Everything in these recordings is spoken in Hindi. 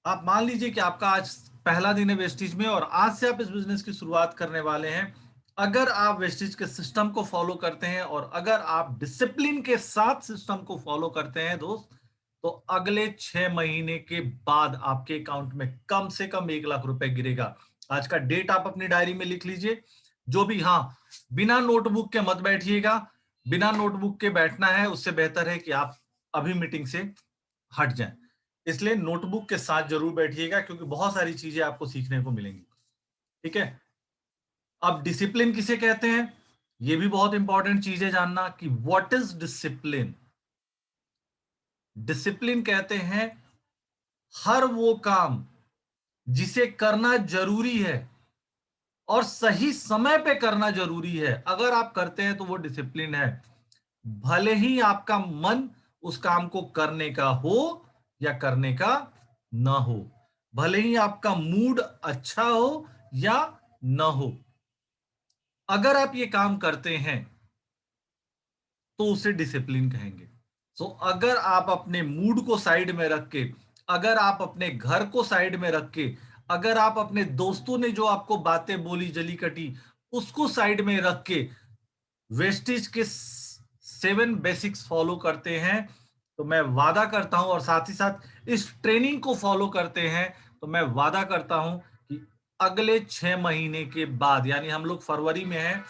आप मान लीजिए कि आपका आज पहला दिन है वेस्टिज में और आज से आप इस बिजनेस की शुरुआत करने वाले हैं। अगर आप वेस्टिज के सिस्टम को फॉलो करते हैं और अगर आप डिसिप्लिन के साथ सिस्टम को फॉलो करते हैं दोस्त, तो अगले 6 महीने के बाद आपके अकाउंट में कम से कम 1 लाख रुपए गिरेगा। आज का डेट आप अपनी डायरी में लिख लीजिए। जो भी, हाँ, बिना नोटबुक के मत बैठिएगा। बिना नोटबुक के बैठना है उससे बेहतर है कि आप अभी मीटिंग से हट जाएं। इसलिए नोटबुक के साथ जरूर बैठिएगा क्योंकि बहुत सारी चीजें आपको सीखने को मिलेंगी। ठीक है। अब डिसिप्लिन किसे कहते हैं, ये भी बहुत इंपॉर्टेंट चीज है जानना कि व्हाट इज डिसिप्लिन। डिसिप्लिन कहते हैं हर वो काम जिसे करना जरूरी है और सही समय पे करना जरूरी है। अगर आप करते हैं तो वो डिसिप्लिन है, भले ही आपका मन उस काम को करने का हो या करने का ना हो, भले ही आपका मूड अच्छा हो या ना हो। अगर आप ये काम करते हैं तो उसे डिसिप्लिन कहेंगे। सो अगर आप अपने मूड को साइड में रख के, अगर आप अपने घर को साइड में रख के, अगर आप अपने दोस्तों ने जो आपको बातें बोली जली कटी उसको साइड में रख के वेस्टिज के 7 बेसिक्स फॉलो करते हैं, तो मैं वादा करता हूं, और साथ ही साथ इस ट्रेनिंग को फॉलो करते हैं, तो मैं वादा करता हूं कि अगले 6 महीने के बाद, यानी हम लोग फरवरी में हैं,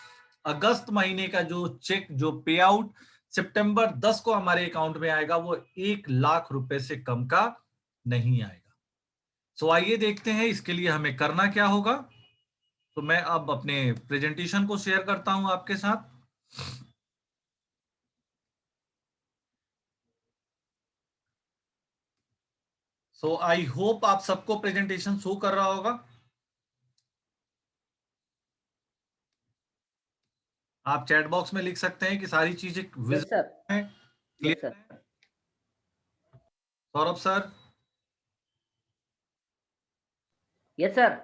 अगस्त महीने का जो चेक, जो पे आउट सितंबर 10 को हमारे अकाउंट में आएगा, वो 1 लाख रुपए से कम का नहीं आएगा। सो आइए देखते हैं इसके लिए हमें करना क्या होगा। तो मैं अब अपने प्रेजेंटेशन को शेयर करता हूं आपके साथ। सो आई होप आप सबको प्रेजेंटेशन शो कर रहा होगा। आप चैट बॉक्स में लिख सकते हैं कि सारी चीजें यस सर। विजिबल है, यस क्लियर सर। है। Saurabh sir. Yes sir.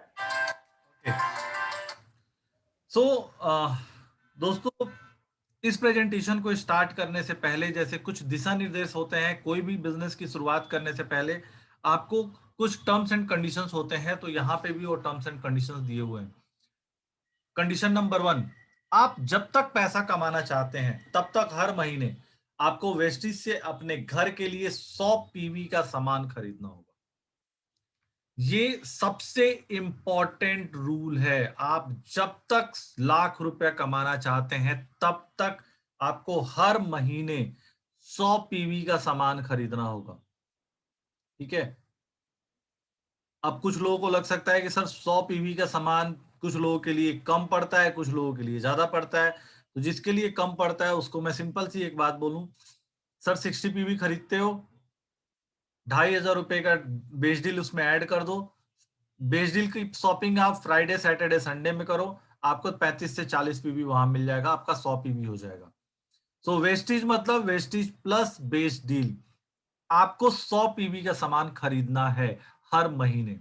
So दोस्तों, इस प्रेजेंटेशन को स्टार्ट करने से पहले जैसे कुछ दिशा निर्देश होते हैं, कोई भी बिजनेस की शुरुआत करने से पहले आपको कुछ टर्म्स एंड कंडीशंस होते हैं, तो यहाँ पे भी वो टर्म्स एंड कंडीशंस दिए हुए हैं। कंडीशन नंबर 1, आप जब तक पैसा कमाना चाहते हैं तब तक हर महीने आपको वेस्टिज से अपने घर के लिए 100 पीवी का सामान खरीदना होगा। ये सबसे इंपॉर्टेंट रूल है। आप जब तक लाख रुपया कमाना चाहते हैं तब तक आपको हर महीने 100 पीवी का सामान खरीदना होगा। ठीक है। अब कुछ लोगों को लग सकता है कि सर 100 पीवी का सामान कुछ लोगों के लिए कम पड़ता है, कुछ लोगों के लिए ज्यादा पड़ता है। तो जिसके लिए कम पड़ता है उसको मैं सिंपल सी एक बात बोलूं, सर 60 पीवी खरीदते हो, 2,500 रुपए का बेच डील उसमें ऐड कर दो। बेच डील की शॉपिंग आप फ्राइडे सैटरडे संडे में करो, आपको 35 से 40 पीवी वहां मिल जाएगा, आपका 100 पीवी हो जाएगा। सो वेस्टिज मतलब वेस्टिज प्लस बेच डील, आपको 100 पीवी का सामान खरीदना है हर महीने।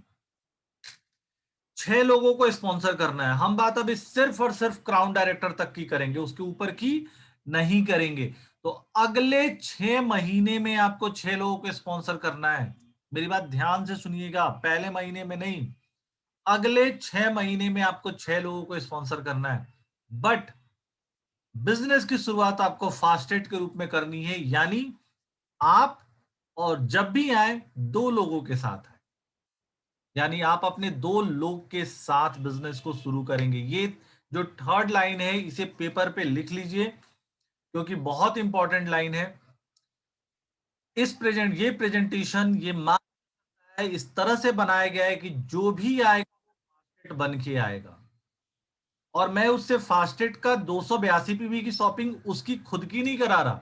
6 लोगों को स्पॉन्सर करना है। हम बात अभी सिर्फ और सिर्फ क्राउन डायरेक्टर तक की करेंगे, उसके ऊपर की नहीं करेंगे। तो अगले 6 महीने में आपको 6 लोगों को स्पॉन्सर करना है। मेरी बात ध्यान से सुनिएगा, पहले महीने में नहीं, अगले 6 महीने में आपको 6 लोगों को स्पॉन्सर करना है। बट बिजनेस की शुरुआत आपको फास्टेट के रूप में करनी है, यानी आप, और जब भी आए 2 लोगों के साथ आए, यानी आप अपने 2 लोग के साथ बिजनेस को शुरू करेंगे। ये जो थर्ड लाइन है इसे पेपर पे लिख लीजिए क्योंकि बहुत इंपॉर्टेंट लाइन है। ये प्रेजेंटेशन ये मान है, इस तरह से बनाया गया है कि जो भी आएगा वो फास्टेट बन के आएगा। और मैं उससे फास्टेट का 282 पीवी की शॉपिंग उसकी खुद की नहीं करा रहा,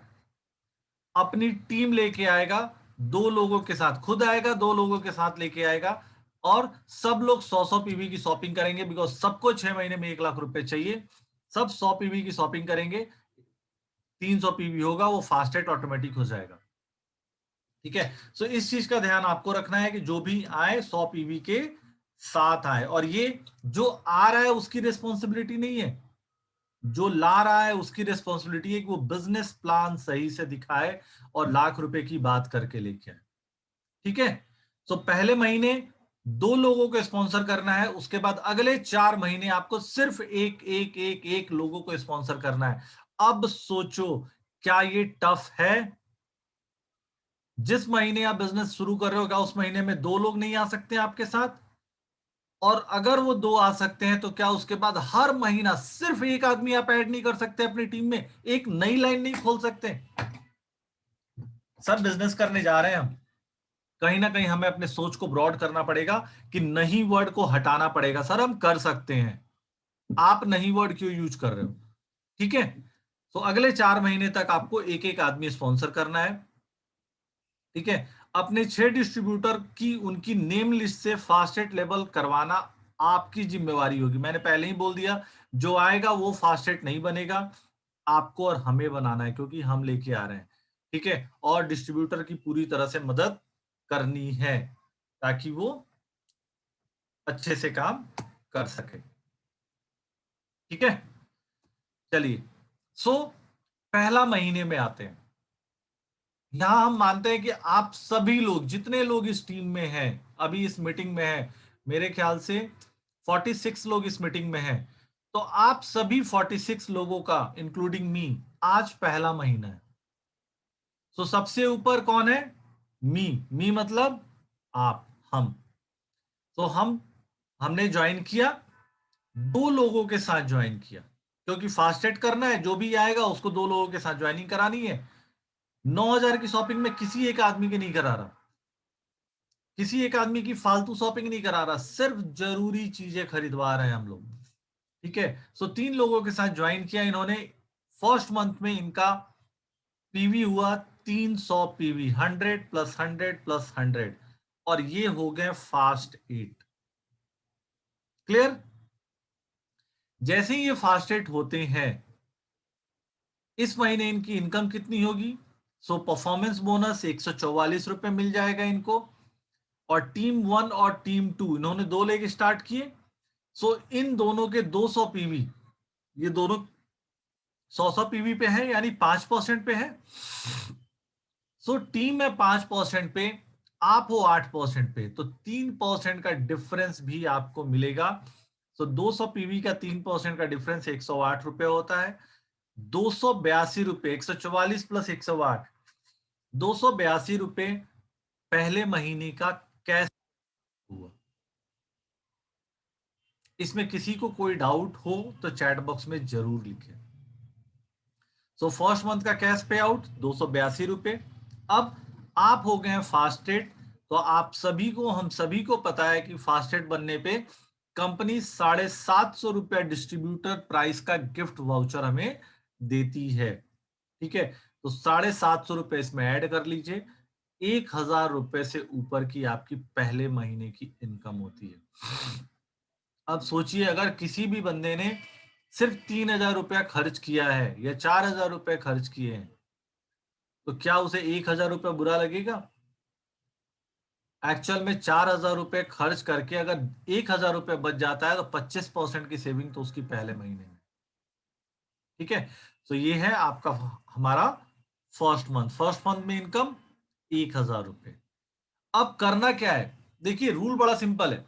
अपनी टीम लेके आएगा। 2 लोगों के साथ खुद आएगा, 2 लोगों के साथ लेके आएगा, और सब लोग 100 पीवी की शॉपिंग करेंगे, बिकॉज सबको 6 महीने में 1 लाख रुपए चाहिए। सब 100 पीवी की शॉपिंग करेंगे, 300 पीवी होगा, वो फास्टेट ऑटोमेटिक हो जाएगा। ठीक है। सो इस चीज का ध्यान आपको रखना है कि जो भी आए 100 पीवी के साथ आए, और ये जो आ रहा है उसकी रिस्पॉन्सिबिलिटी नहीं है, जो ला रहा है उसकी रिस्पॉन्सिबिलिटी है कि वो बिजनेस प्लान सही से दिखाए और लाख रुपए की बात करके लेके आए। ठीक है। सो पहले महीने 2 लोगों को स्पॉन्सर करना है, उसके बाद अगले 4 महीने आपको सिर्फ एक लोगों को स्पॉन्सर करना है। अब सोचो, क्या ये टफ है? जिस महीने आप बिज़नेस शुरू कर रहे हो, क्या उस महीने में 2 लोग नहीं आ सकते आपके साथ? और अगर वो 2 आ सकते हैं, तो क्या उसके बाद हर महीना सिर्फ 1 आदमी आप ऐड नहीं कर सकते अपनी टीम में? एक नई लाइन नहीं खोल सकते? सर, बिज़नेस करने जा रहे हैं हम। कहीं न कहीं हमें अपने सोच को ब्रॉड करना पड़ेगा कि नहीं वर्ड को हटाना पड़ेगा। सर, हम कर सकते हैं। आप नहीं वर्ड क्यों यूज़ कर रहे हो? ठीक है? तो अगले 4 महीने तक आपको एक-एक आदमी स्पॉन्सर करना है। ठीक है? अपने 6 डिस्ट्रीब्यूटर की उनकी नेम लिस्ट से फास्टेस्ट लेवल करवाना आपकी ज़िम्मेवारी होगी। मैंने पहले ही बोल दिया, जो आएगा वो फास्टेस्ट नहीं बनेगा, आपको और हमें बनाना है क्योंकि हम लेके आ रहे हैं। ठीक है? और डिस्ट्रीब्यूटर की पूरी तरह से मदद करनी है, ताकि वो अच्छे से काम कर सके। ठीक है? चलिए, सो पहला महीने में आते हैं। यहाँ हम मानते हैं कि आप सभी लोग, जितने लोग इस टीम में हैं, अभी इस मीटिंग में हैं, मेरे ख्याल से 46 लोग इस मीटिंग में हैं। तो आप सभी 46 लोगों का, इंक्लूडिंग मी, आज पहला महीना है। तो सबसे ऊपर कौन है? मी मतलब आप, हम। तो हमने ज्वाइन किया, 2 लोगों के साथ ज्वाइन किया, क्योंकि फास्टेड करना है, जो भी आएगा उसको 2 लोगों के साथ ज्वाइनिंग करानी है। 9,000 की शॉपिंग में किसी एक आदमी की नहीं करा रहा, किसी एक आदमी की फालतू शॉपिंग नहीं करा रहा, सिर्फ जरूरी चीजें खरीदवा रहे हैं हम लोग। ठीक है? सो 3 लोगों के साथ ज्वाइन किया इन्होंने। फर्स्ट मंथ में इनका पीवी हुआ 300 पीवी, 100 प्लस 100 प्लस 100, और ये हो गए फास्ट 8। क्लियर? जैसे ही ये फास्ट 8 होते हैं, इस महीने इनकी इनकम कितनी होगी? सो परफॉर्मेंस बोनस 144 रुपए मिल जाएगा इनको। और टीम 1 और टीम 2 इन्होंने 2 लेके स्टार्ट किए। सो इन दोनों के 200 पीवी, ये दोनों 100 पीवी पे है, यानी 5% पे है। सो टीम में 5% पे, आप हो 8% पे, तो 3% का डिफरेंस भी आपको मिलेगा। सो 200 पीवी का 3% का डिफरेंस 108 रुपए होता है। 282 रुपए, 144 प्लस 108, 282 रुपए पहले महीने का कैश हुआ। इसमें किसी को कोई डाउट हो तो चैट बॉक्स में जरूर लिखें। सो फर्स्ट मंथ का कैश पे आउट 282 रुपए। अब आप हो गए हैं फास्टेड, तो आप सभी को, हम सभी को पता है कि फास्टेड बनने पे कंपनी 750 रुपया डिस्ट्रीब्यूटर प्राइस का गिफ्ट वाउचर हमें देती है। ठीक है? तो 750 रुपए इसमें ऐड कर लीजिए। 1,000 रुपए से ऊपर की आपकी पहले महीने की इनकम होती है। अब सोचिए, अगर किसी भी बंदे ने सिर्फ 3,000 रुपया खर्च किया है या 4,000 रुपए खर्च किए हैं, तो क्या उसे 1,000 रुपया बुरा लगेगा? एक्चुअल में 4,000 रुपए खर्च करके अगर 1,000 रुपये बच जाता है, तो 25% की सेविंग तो उसकी पहले महीने में। ठीक है? तो ये है आपका हमारा फर्स्ट मंथ में इनकम 1,000 रुपए। अब करना क्या है? देखिए, रूल बड़ा सिंपल है।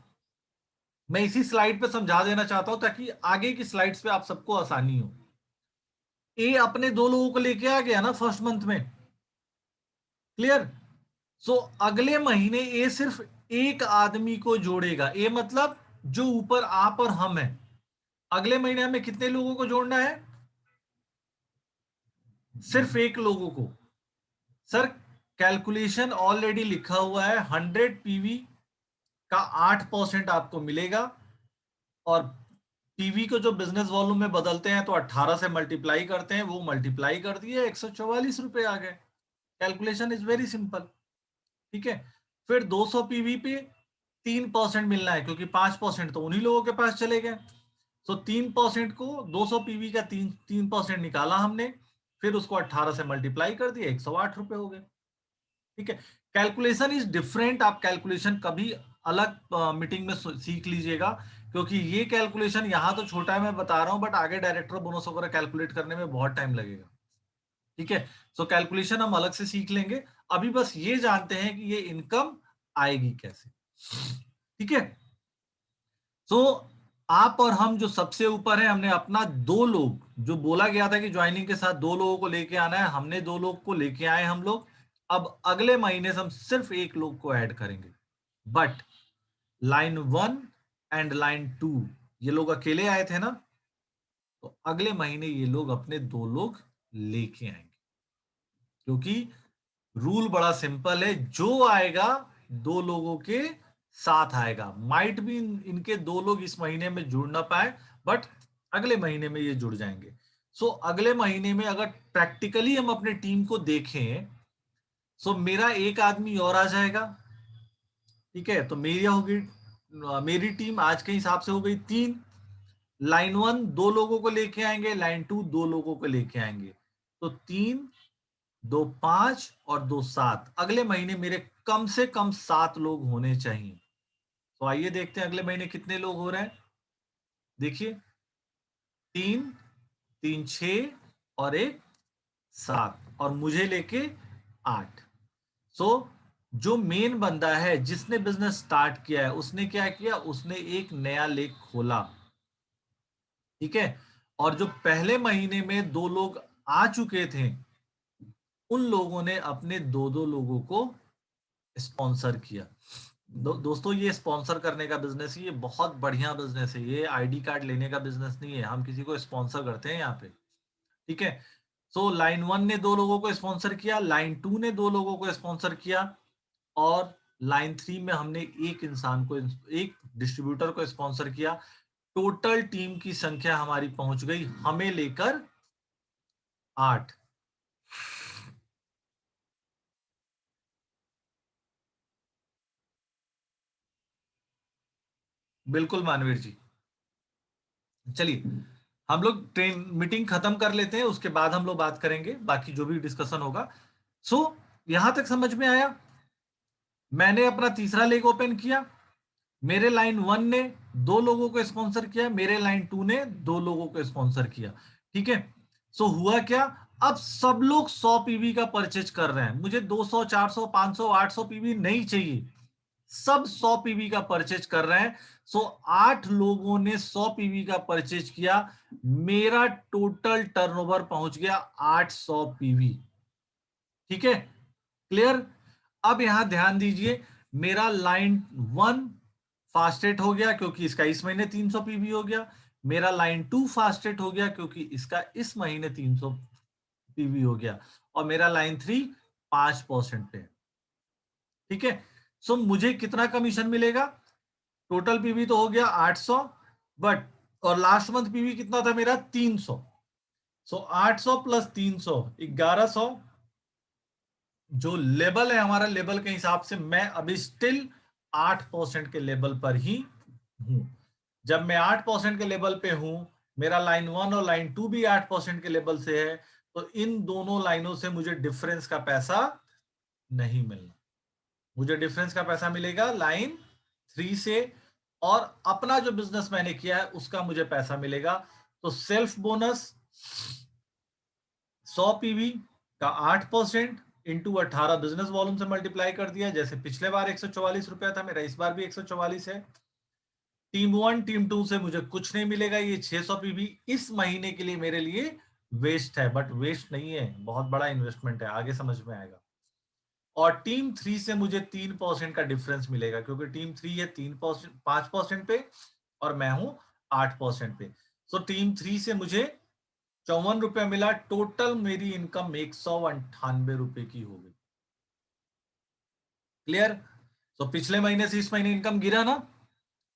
मैं इसी स्लाइड पे समझा देना चाहता हूं ताकि आगे की स्लाइड्स पे आप सबको आसानी हो। ए अपने 2 लोगों को लेके आ गया ना फर्स्ट मंथ में। क्लियर? सो अगले महीने ए सिर्फ एक आदमी को जोड़ेगा। ए मतलब जो ऊपर आप और हम हैं। अगले महीने हमें कितने लोगों को जोड़ना है? सिर्फ एक लोगों को। सर, कैलकुलेशन ऑलरेडी लिखा हुआ है। 100 पीवी का 8% आपको मिलेगा, और पीवी को जो बिजनेस वॉल्यूम में बदलते हैं तो 18 से मल्टीप्लाई करते हैं, वो मल्टीप्लाई कर दिए, 144 रुपए आ गए। Calculation is very simple. ठीक है? फिर 200 पीवी पे 3% मिलना है, क्योंकि 5% तो उन्हीं लोगों के पास चले गए। सो 3% को, 200 पीवी का 3% निकाला हमने, फिर उसको 18 से मल्टीप्लाई कर दिया, 108 रुपए हो गए। ठीक है? Calculation is different. आप कैलकुलेशन कभी अलग मीटिंग में सीख लीजिएगा, क्योंकि ये कैलकुलेशन यहाँ तो छोटा है, मैं बता रहा हूँ, बट आगे डायरेक्टर बोनस वगैरह कैलकुलेट करने में बहुत टाइम लगेगा। ठीक है? सो कैलकुलेशन हम अलग से सीख लेंगे। अभी बस ये जानते हैं कि ये इनकम आएगी कैसे। ठीक है, तो आप और हम जो सबसे ऊपर है, हमने अपना 2 लोग जो बोला गया था कि ज्वाइनिंग के साथ 2 लोगों को लेके आना है, हमने 2 लोग को लेके आए हम लोग। अब अगले महीने से हम सिर्फ 1 लोग को ऐड करेंगे, बट लाइन 1 एंड लाइन 2 ये लोग अकेले आए थे ना, तो अगले महीने ये लोग अपने 2 लोग लेके आएंगे, क्योंकि रूल बड़ा सिंपल है, जो आएगा 2 लोगों के साथ आएगा। माइट भी इनके 2 लोग इस महीने में जुड़ ना पाए, बट अगले महीने में ये जुड़ जाएंगे। सो अगले महीने में अगर प्रैक्टिकली हम अपने टीम को देखें, सो मेरा एक आदमी और आ जाएगा। ठीक है, तो मेरी होगी, मेरी टीम आज के हिसाब से हो गई 3। लाइन 1 2 लोगों को लेके आएंगे, लाइन 2 2 लोगों को लेके आएंगे, तो 3 2 5 और 2 7। अगले महीने मेरे कम से कम 7 लोग होने चाहिए। तो आइए देखते हैं अगले महीने कितने लोग हो रहे हैं। देखिए, 3 3 6 और 1 7 और मुझे लेके 8। सो जो मेन बंदा है जिसने बिजनेस स्टार्ट किया है, उसने क्या किया, उसने एक नया लेख खोला। ठीक है, और जो पहले महीने में 2 लोग आ चुके थे, उन लोगों ने अपने 2 लोगों को स्पॉन्सर किया। दोस्तों, ये स्पॉन्सर करने का बिजनेस, ये बहुत बढ़िया बिजनेस है। ये आईडी कार्ड लेने का बिजनेस नहीं है, हम किसी को स्पॉन्सर करते हैं यहाँ पे। ठीक है, सो लाइन 1 ने 2 लोगों को स्पॉन्सर किया, लाइन 2 ने 2 लोगों को स्पॉन्सर किया, और लाइन 3 में हमने एक इंसान को, एक डिस्ट्रीब्यूटर को स्पॉन्सर किया। टोटल टीम की संख्या हमारी पहुंच गई हमें लेकर 8। बिल्कुल मानवीर जी, चलिए हम लोग ट्रेन मीटिंग खत्म कर लेते हैं, उसके बाद हम लोग बात करेंगे बाकी जो भी डिस्कशन होगा। सो यहां तक समझ में आया। मैंने अपना तीसरा लेग ओपन किया, मेरे लाइन 1 ने 2 लोगों को स्पॉन्सर किया, मेरे लाइन 2 ने 2 लोगों को स्पॉन्सर किया। ठीक है, सो हुआ क्या, अब सब लोग 100 पीवी का परचेज कर रहे हैं। मुझे 200 400 500 800 पीवी नहीं चाहिए, सब 100 पीवी का परचेज कर रहे हैं। सो 8 लोगों ने 100 पीवी का परचेज किया, मेरा टोटल टर्नओवर पहुंच गया 800 पीवी। ठीक है, क्लियर। अब यहां ध्यान दीजिए, मेरा लाइन 1 फास्टेट हो गया क्योंकि इसका इस महीने 300 पीवी हो गया। मेरा लाइन 2 फास्टेट हो गया क्योंकि इसका इस महीने 300 पीवी हो गया। और मेरा लाइन 3 5% पे है। ठीक है, सो मुझे कितना कमीशन मिलेगा, टोटल पीवी तो हो गया 800, बट और लास्ट मंथ पीवी कितना था मेरा 300। सो 800 प्लस 300 1100। जो लेवल है हमारा, लेवल के हिसाब से मैं अभी स्टिल 8% के लेवल पर ही हूं। जब मैं 8% के लेवल पे हूं, मेरा लाइन 1 और लाइन 2 भी 8% के लेवल से है, तो इन दोनों लाइनों से मुझे डिफरेंस का पैसा नहीं मिलना। मुझे डिफरेंस का पैसा मिलेगा लाइन 3 से, और अपना जो बिजनेस मैंने किया है उसका मुझे पैसा मिलेगा। तो सेल्फ बोनस 100 पीवी का 8% इंटू 18 बिजनेस वॉल्यूम से मल्टीप्लाई कर दिया। जैसे पिछले बार 144 रुपया था मेरा, इस बार भी 144 है। टीम 1 टीम 2 से मुझे कुछ नहीं मिलेगा, ये 600 पीवी इस महीने के लिए मेरे लिए वेस्ट है, बट वेस्ट नहीं है, बहुत बड़ा इन्वेस्टमेंट है, आगे समझ में आएगा। और टीम 3 से मुझे 3% का डिफरेंस मिलेगा, क्योंकि टीम 3 है 3% 5% पे और मैं हूं 8% पे। सो टीम 3 से मुझे 54 रुपया मिला, टोटल मेरी इनकम 198 रुपए की हो गई। क्लियर। तो पिछले महीने से इस महीने इनकम गिरा ना,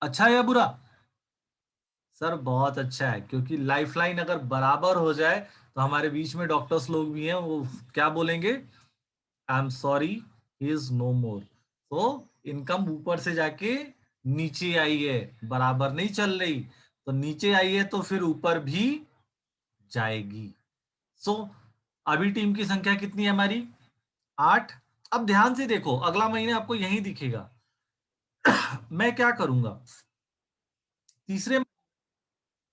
अच्छा है या बुरा। सर बहुत अच्छा है, क्योंकि लाइफलाइन अगर बराबर हो जाए, तो हमारे बीच में डॉक्टर्स लोग भी हैं, वो क्या बोलेंगे, I am sorry he is no more. तो इनकम ऊपर से जाके नीचे आई है, बराबर नहीं चल रही, तो नीचे आई है तो फिर ऊपर भी जाएगी। सो अभी टीम की संख्या कितनी है हमारी, 8। अब ध्यान से देखो, अगला महीने आपको यही दिखेगा। मैं क्या करूंगा, तीसरे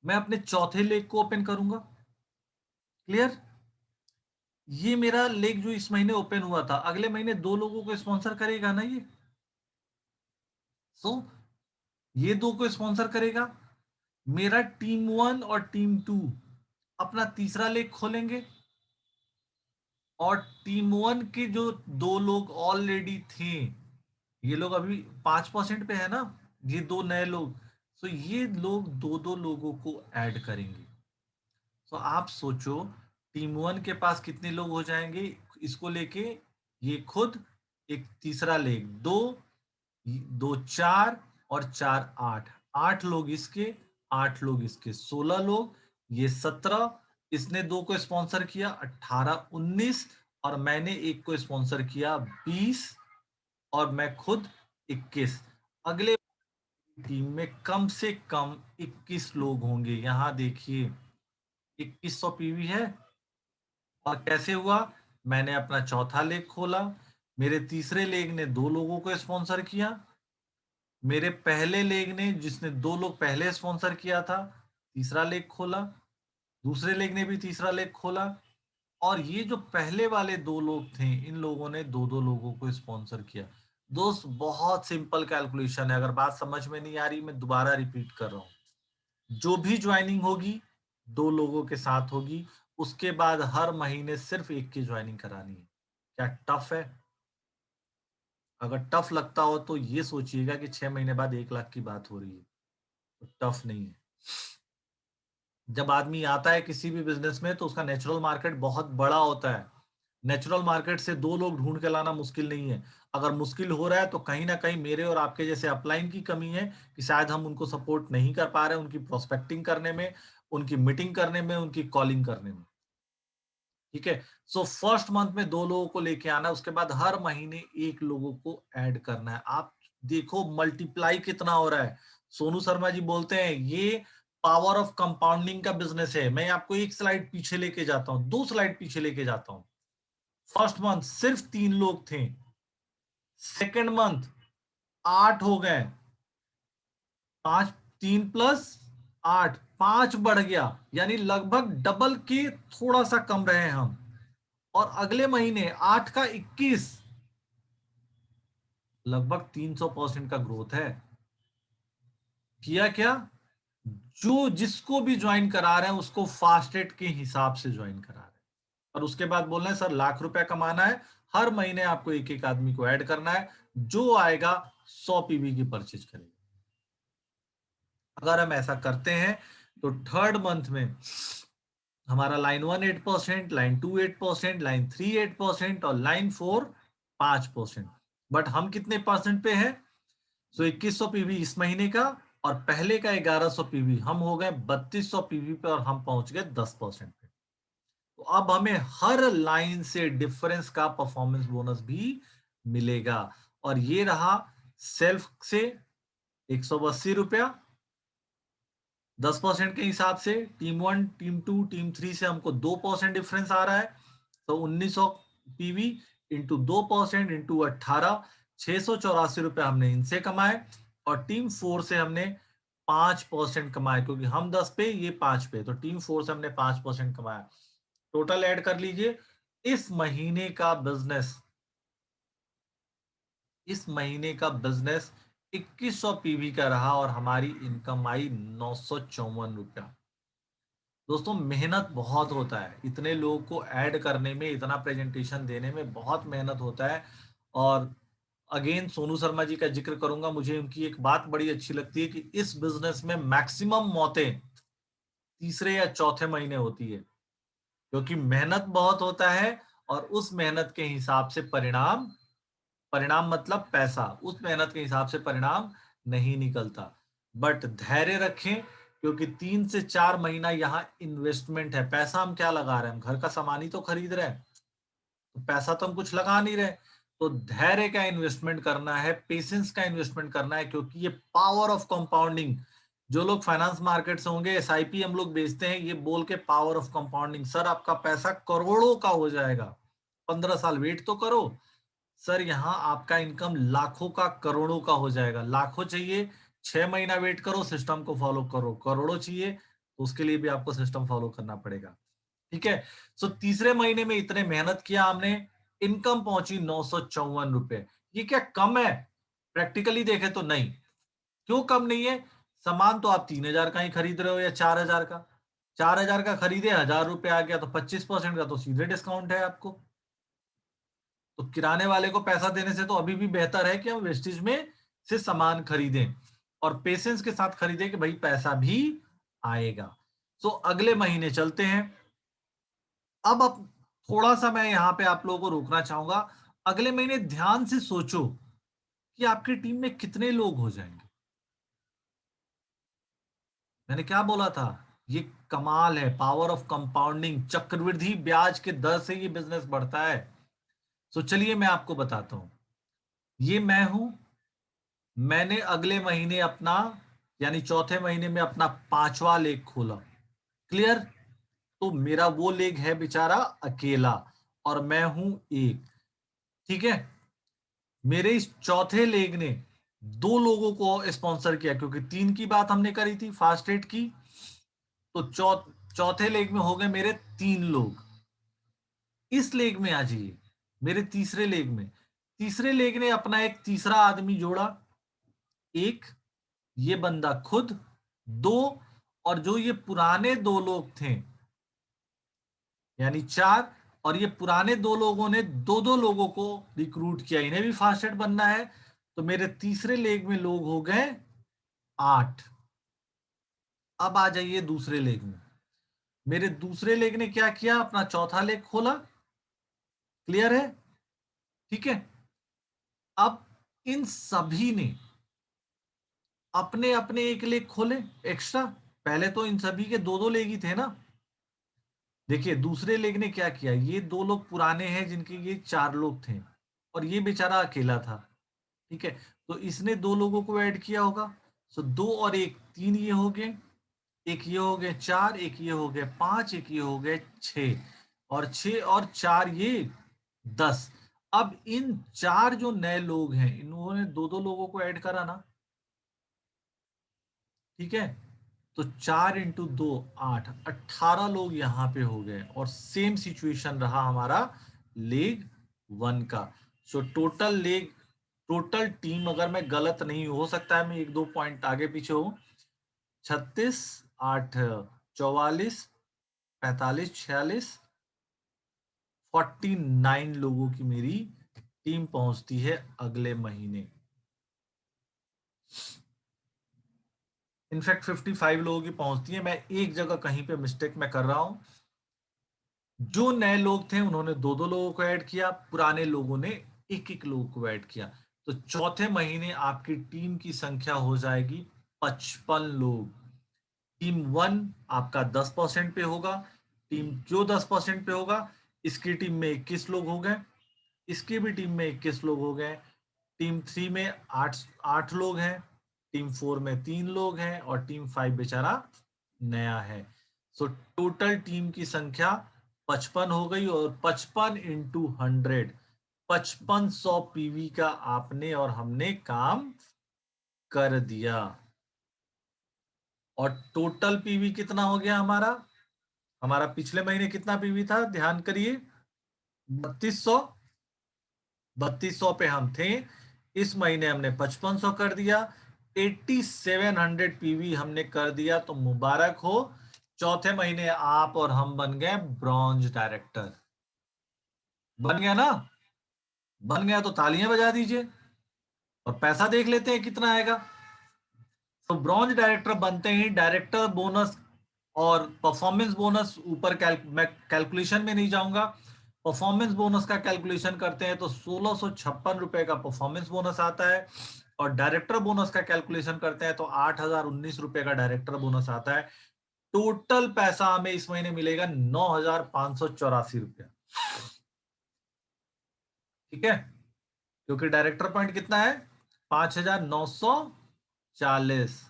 मैं अपने चौथे लेग को ओपन करूंगा। क्लियर। ये मेरा लेग जो इस महीने ओपन हुआ था, अगले महीने 2 लोगों को स्पॉन्सर करेगा ना ये। सो ये दो को स्पॉन्सर करेगा। मेरा टीम 1 और टीम 2 अपना तीसरा लेग खोलेंगे, और टीम 1 के जो दो लोग ऑलरेडी थे, ये लोग अभी 5% पे है ना, ये दो नए लोग, तो ये लोग दो दो लोगों को ऐड करेंगे। तो आप सोचो, टीम 1 के पास कितने लोग हो जाएंगे इसको लेके, ये खुद एक तीसरा लेग, दो, दो चार, और चार आठ, 8 लोग इसके, 8 लोग इसके, 16 लोग, ये 17, इसने दो को स्पॉन्सर किया 18 19, और मैंने एक को स्पॉन्सर किया 20, और मैं खुद 21। अगले टीम में कम से कम 21 लोग होंगे। यहाँ देखिए 2100 पीवी है। और कैसे हुआ? मैंने अपना चौथा लेग खोला, मेरे तीसरे लेग ने दो लोगों को स्पॉन्सर किया, मेरे पहले लेग ने, जिसने दो लोग पहले स्पॉन्सर किया था, तीसरा लेग खोला, दूसरे लेग ने भी तीसरा लेग खोला, और ये जो पहले वाले दो लोग थे, इन लोगों ने दो दो लोगों को स्पॉन्सर किया। दोस्त, बहुत सिंपल कैलकुलेशन है। अगर बात समझ में नहीं आ रही, मैं दोबारा रिपीट कर रहा हूँ। जो भी ज्वाइनिंग होगी, दो लोगों के साथ होगी। उसके बाद हर महीने सिर्फ एक की ज्वाइनिंग करानी है। क्या टफ है? अगर टफ लगता हो तो ये सोचिएगा कि 6 महीने बाद 1 लाख की बात हो रही है, तो टफ नहीं है। जब आदमी आता है किसी भी बिजनेस में, तो उसका नेचुरल मार्केट बहुत बड़ा होता है। नेचुरल मार्केट से दो लोग ढूंढ के लाना मुश्किल नहीं है। अगर मुश्किल हो रहा है तो कहीं ना कहीं मेरे और आपके जैसे अपलाइन की कमी है, कि शायद हम उनको सपोर्ट नहीं कर पा रहे हैं, उनकी प्रोस्पेक्टिंग करने में, उनकी मीटिंग करने में, उनकी कॉलिंग करने में। ठीक है। सो फर्स्ट मंथ में दो लोगों को लेके आना है, उसके बाद हर महीने एक लोगों को ऐड करना है। आप देखो मल्टीप्लाई कितना हो रहा है। सोनू शर्मा जी बोलते हैं ये पावर ऑफ कंपाउंडिंग का बिजनेस है। मैं आपको एक स्लाइड पीछे लेके जाता हूं, 2 स्लाइड पीछे लेके जाता हूं। फर्स्ट मंथ सिर्फ 3 लोग थे, सेकेंड मंथ 8 हो गए, 5, 3 + 8, 5 बढ़ गया, यानी लगभग डबल के थोड़ा सा कम रहे हम। और अगले महीने 8 का 21, लगभग 300% का ग्रोथ है। किया क्या? जो जिसको भी ज्वाइन करा रहे हैं उसको फास्टेट के हिसाब से ज्वाइन करा रहे हैं, और उसके बाद बोल रहे हैं सर लाख रुपया कमाना है, हर महीने आपको एक एक आदमी को ऐड करना है, जो आएगा 100 पीवी की परचेज करेगा। अगर हम ऐसा करते हैं तो थर्ड मंथ में हमारा लाइन 1 8%, लाइन 2 8%, लाइन 3 8%, और लाइन 4 5%। बट हम कितने परसेंट पे हैं? सो 2100 पीवी इस महीने का, और पहले का 1100 पीवी, हम हो गए 3200 पीवी पे, और हम पहुंच गए 10% पे। तो अब हमें हर लाइन से डिफरेंस का परफॉर्मेंस बोनस भी मिलेगा। और ये रहा सेल्फ से 180 रुपया, 10% के हिसाब से। टीम 1, टीम 2, टीम 3 से हमको 2% डिफरेंस आ रहा है, तो 1900 पीवी इंटू 2% इंटू 18, 684 रुपए हमने इनसे कमाए। और टीम 4 से हमने 5% कमाए, क्योंकि हम 10 पे, ये 5 पे, तो टीम 4 से हमने 5% कमाया। टोटल ऐड कर लीजिए। इस महीने का बिजनेस, इस महीने का बिजनेस 2100 पीवी का रहा, और हमारी इनकम आई 954 रुपया। दोस्तों, मेहनत बहुत होता है, इतने लोगों को ऐड करने में, इतना प्रेजेंटेशन देने में बहुत मेहनत होता है। और अगेन सोनू शर्मा जी का जिक्र करूंगा, मुझे उनकी एक बात बड़ी अच्छी लगती है कि इस बिजनेस में मैक्सिमम मौतें तीसरे या चौथे महीने होती है, क्योंकि मेहनत बहुत होता है, और उस मेहनत के हिसाब से परिणाम, परिणाम मतलब पैसा, उस मेहनत के हिसाब से परिणाम नहीं निकलता। बट धैर्य रखें, क्योंकि 3 से 4 महीना यहाँ इन्वेस्टमेंट है। पैसा हम क्या लगा रहे हैं? हम घर का सामान ही तो खरीद रहे हैं, तो पैसा तो हम कुछ लगा नहीं रहे। तो धैर्य का इन्वेस्टमेंट करना है, पेशेंस का इन्वेस्टमेंट करना है, क्योंकि ये पावर ऑफ कंपाउंडिंग, जो लोग फाइनेंस मार्केट से होंगे, एसआईपी हम लोग बेचते हैं, ये बोल के पावर ऑफ कंपाउंडिंग, सर आपका पैसा करोड़ों का हो जाएगा, 15 साल वेट तो करो। सर यहाँ आपका इनकम लाखों का, करोड़ों का हो जाएगा। लाखों चाहिए, 6 महीना वेट करो, सिस्टम को फॉलो करो। करोड़ों चाहिए, तो उसके लिए भी आपको सिस्टम फॉलो करना पड़ेगा। ठीक है। सो तीसरे महीने में इतने मेहनत किया हमने, इनकम पहुंची 954 रुपए। ये क्या कम है? प्रैक्टिकली देखे तो नहीं। क्यों कम नहीं है? सामान तो आप 3000 का ही खरीद रहे हो या 4000 का। 4000 का खरीदे, 1000 रुपए आ गया तो 25% का तो सीधे डिस्काउंट है आपको। तो किराने वाले को पैसा देने से तो अभी भी बेहतर है कि हम वेस्टेज में से सामान खरीदें और पेशेंस के साथ खरीदें कि भाई पैसा भी आएगा। सो अगले महीने चलते हैं। अब थोड़ा-सा मैं यहाँ पे आप लोगों को रोकना चाहूँगा। अगले महीने ध्यान से सोचो कि आपकी टीम में कितने लोग हो जाएँगे। मैंने क्या बोला था? ये कमाल है, पावर ऑफ कंपाउंडिंग, चक्रवृद्धि ब्याज के दर से ये बिज़नेस बढ़ता है। सो चलिए मैं आपको बताता हूँ। ये मैं हूँ, मैंने अगले महीने अपना यानी चौथे महीने में अपना 5वां लेग खोला। क्लियर? तो मेरा वो लेग है बेचारा अकेला और मैं हूँ एक। ठीक है? मेरे इस चौथे लेग ने 2 लोगों को स्पॉन्सर किया क्योंकि 3 की बात हमने करी थी फास्ट रेट की। तो चौथे लेग में हो गए मेरे 3 लोग। इस लेग में आ जाइए, मेरे तीसरे लेग में। तीसरे लेग ने अपना एक तीसरा आदमी जोड़ा, 1 ये बंदा खुद, 2 और जो ये पुराने 2 लोग थे, यानी 4 और ये पुराने 2 लोगों ने 2-2 लोगों को रिक्रूट किया, इन्हें भी फास्ट एड बनना है, तो मेरे तीसरे लेग में लोग हो गए 8। अब आ जाइए दूसरे लेग में। मेरे दूसरे लेग ने क्या किया? अपना चौथा लेग खोला। क्लियर है? ठीक है? अब इन सभी ने अपने-अपने एक लेग खोले एक्स्ट्रा। पहले तो इन सभी के 2-2 लेग ही थे ना। देखिए दूसरे लेग ने क्या किया, ये 2 लोग पुराने हैं जिनके ये 4 लोग थे और ये बेचारा अकेला था। ठीक है? तो इसने 2 लोगों को ऐड किया होगा। सो 2 और 1 3 ये हो गए, एक ये हो गए 4, एक ये हो गए 5, एक ये हो गए 6 और 6 और 4 ये 10। अब इन 4 जो नए लोग हैं, इन्होंने 2-2 लोगों को ऐड करा ना। ठीक है? तो 4 इंटू 2 8, 18 लोग यहाँ पे हो गए और सेम सिचुएशन रहा हमारा लेग 1 का। सो टोटल टीम, अगर मैं गलत नहीं हो सकता है मैं 1-2 पॉइंट आगे पीछे हूँ, 36 8 44 45 46 49 लोगों की मेरी टीम पहुंचती है अगले महीने। इनफैक्ट 55 लोगों की पहुंचती है। मैं एक जगह कहीं पे मिस्टेक मैं कर रहा हूं। जो नए लोग थे उन्होंने 2-2 लोगों को ऐड किया, पुराने लोगों ने 1-1 लोगों को ऐड किया। तो चौथे महीने आपकी टीम की संख्या हो जाएगी 55 लोग। टीम 1 आपका 10% पे होगा। टीम क्यों 10% पे होगा? इसकी टीम में 21 लोग हो गए, इसकी भी टीम में 21 लोग हो गए। टीम 3 में 8 8 लोग हैं, टीम 4 में 3 लोग हैं और टीम 5 बेचारा नया है। सो टोटल टीम की संख्या 55 हो गई और 55 इंटू 100 5500 पीवी का आपने और हमने काम कर दिया। और टोटल पीवी कितना हो गया हमारा? हमारा पिछले महीने कितना पीवी था? ध्यान करिए, 3200। 3200 पे हम थे, इस महीने हमने 5500 कर दिया, 8700 पीवी हमने कर दिया। तो मुबारक हो, चौथे महीने आप और हम बन गए ब्रॉन्ज डायरेक्टर। बन गया ना? बन गया तो तालियां बजा दीजिए और पैसा देख लेते हैं कितना आएगा। तो ब्रॉन्ज डायरेक्टर बनते ही डायरेक्टर बोनस और परफॉर्मेंस बोनस ऊपर मैं कैलकुलेशन में नहीं जाऊंगा। परफॉर्मेंस बोनस का कैलकुलेशन करते हैं तो 1656 रुपए का परफॉर्मेंस बोनस आता है और डायरेक्टर बोनस का कैलकुलेशन करते हैं तो 8019 रुपए का डायरेक्टर बोनस आता है। टोटल पैसा हमें इस महीने मिलेगा 9584 रुपया। ठीक है? क्योंकि डायरेक्टर पॉइंट कितना है? 5940।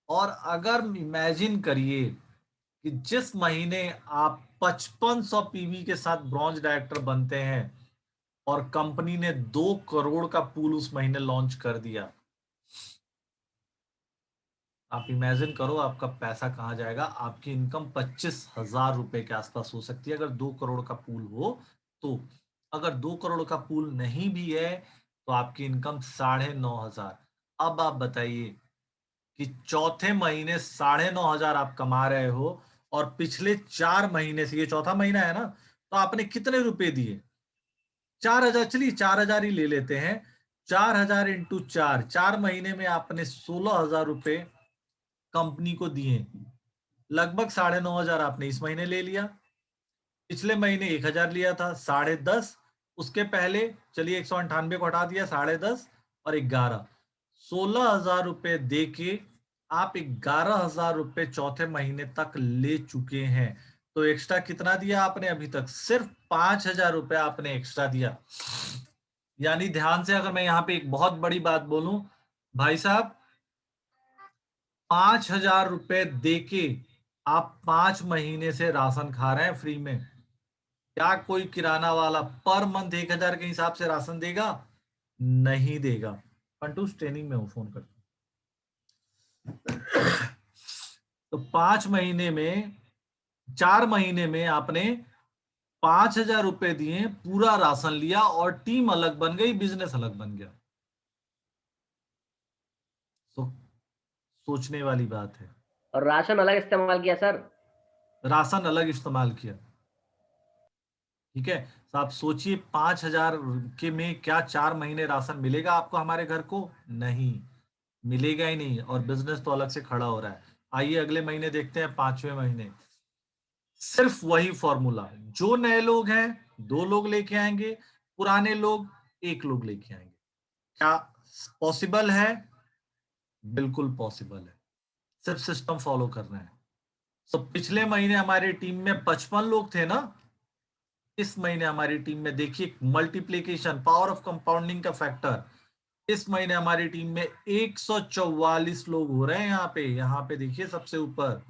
और अगर इमेजिन करिए कि जिस महीने आप 5500 पीवी के साथ ब्रॉन्ज डायरेक्टर बनते हैं और कंपनी ने 2 करोड़ का पूल उस महीने लॉन्च कर दिया, आप इमेजिन करो आपका पैसा कहाँ जाएगा। आपकी इनकम 25,000 रुपए के आसपास हो सकती है अगर 2 करोड़ का पूल हो तो। अगर 2 करोड़ का पूल नहीं भी है तो आपकी इनकम 9,500। अब आप बताइए कि चौथे महीने 9,500 आप कमा रहे हो और पिछले 4 महीने से, ये चौथा महीना है ना, तो आपने कितने रुपए दिए? 4,000, चलिए 4,000 ही ले लेते हैं। 4,000 इंटू 4 महीने में आपने 16,000 रुपए कंपनी को दिए। लगभग 9,500 आपने इस महीने ले लिया। पिछले महीने 1,000 लिया था, 10.5। उसके पहले चलिए 198 को हटा दिया, 10.5 और 11, 16,000 रुपए दे के आप 11,000 रुपए चौथे महीने तक ले चुके हैं। तो एक्स्ट्रा कितना दिया आपने अभी तक? सिर्फ 5,000 रुपए आपने एक्स्ट्रा दिया। यानी ध्यान से अगर मैं यहाँ पे एक बहुत बड़ी बात बोलूं, भाई साहब, 5,000 रुपए दे के आप 5 महीने से राशन खा रहे हैं फ्री में। क्या कोई किराना वाला पर मंथ 1,000 के हिसाब से राशन देगा? नहीं देगा। कंटूस ट्रेनिंग में हूं, फोन कर। तो 5 महीने में, 4 महीने में आपने 5,000 रुपए दिए, पूरा राशन लिया और टीम अलग बन गई, बिजनेस अलग बन गया। तो सोचने वाली बात है। और राशन अलग इस्तेमाल किया सर। राशन अलग इस्तेमाल किया। ठीक है, तो आप सोचिए 5,000 के में क्या 4 महीने राशन मिलेगा आपको हमारे घर को? नहीं मिलेगा ही नहीं, और बिजनेस तो अलग से खड़ा हो रहा है। आइए अगले महीने देखते हैं, 5वें महीने। सिर्फ वही फॉर्मूला, जो नए लोग हैं 2 लोग लेके आएंगे, पुराने लोग 1 लोग लेके आएंगे। क्या पॉसिबल है? बिल्कुल पॉसिबल है। सिर्फ सिस्टम फॉलो करना है। तो पिछले महीने हमारी टीम में 55 लोग थे ना, इस महीने हमारी टीम में देखिए मल्टीप्लीकेशन, पावर ऑफ कंपाउंडिंग का फैक्टर, इस महीने हमारी टीम में 144 लोग हो रहे हैं। यहाँ पे देखिए सबसे ऊपर,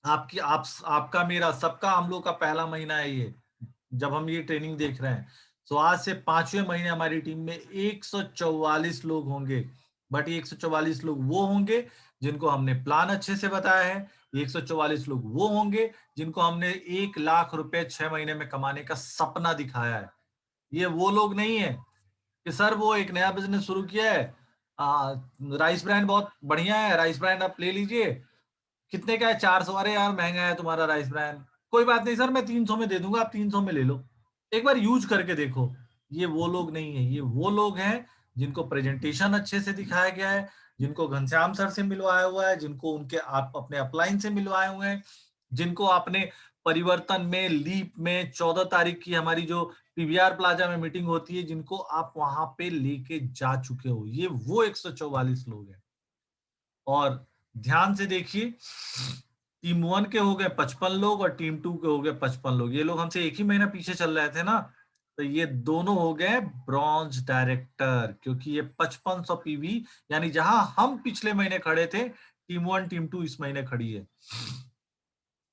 आपका मेरा सबका, हम लोग का पहला महीना है ये, जब हम ये ट्रेनिंग देख रहे हैं। तो आज से 5वें महीने हमारी टीम में 144 लोग होंगे। बट ये 144 लोग वो होंगे जिनको हमने प्लान अच्छे से बताया है। ये 144 लोग वो होंगे जिनको हमने 1 लाख रुपए 6 महीने में कमाने का सपना दिखाया है। ये वो लोग नहीं है कि सर वो एक नया बिजनेस शुरू किया है, राइस ब्रांड बहुत बढ़िया है, राइस ब्रांड आप ले लीजिए, कितने का है? 400। अरे यार महंगा है तुम्हारा राइस ब्रांड, कोई बात नहीं सर, मैं 300 में दे दूंगा, आप 300 में ले लो, एक बार यूज करके देखो। ये वो लोग नहीं है, ये वो लोग हैं जिनको प्रेजेंटेशन अच्छे से दिखाया गया है, जिनको घनश्याम सर से मिलवाया हुआ है, जिनको उनके आप अपने अपलाइन से मिलवाए हुए हैं, जिनको आपने परिवर्तन में, लीप में 14 तारीख की हमारी जो पीवीआर प्लाजा में मीटिंग होती है, जिनको आप वहां पे लेके जा चुके हो। ये वो 144 लोग हैं। और ध्यान से देखिए, टीम 1 के हो गए 55 लोग और टीम 2 के हो गए 55 लोग। ये लोग हमसे एक ही महीना पीछे चल रहे थे ना, तो ये दोनों हो गए ब्रॉन्ज डायरेक्टर, क्योंकि ये 5500 पीवी, यानी जहां हम पिछले महीने खड़े थे, टीम 1 टीम 2 इस महीने खड़ी है।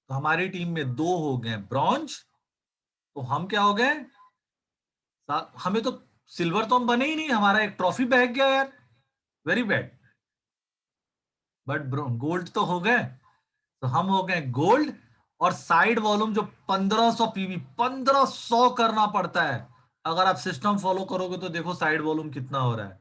तो हमारी टीम में 2 हो गए ब्रॉन्ज, तो हम क्या हो गए? हमें तो सिल्वर तो हम बने ही नहीं, हमारा एक ट्रॉफी बह गया यार, वेरी बैड। बट गोल्ड तो हो गए। तो हम हो गए गोल्ड। और साइड वॉल्यूम जो 1500 पीवी, 1500 करना पड़ता है। अगर आप सिस्टम फॉलो करोगे तो देखो साइड वॉल्यूम कितना हो रहा है।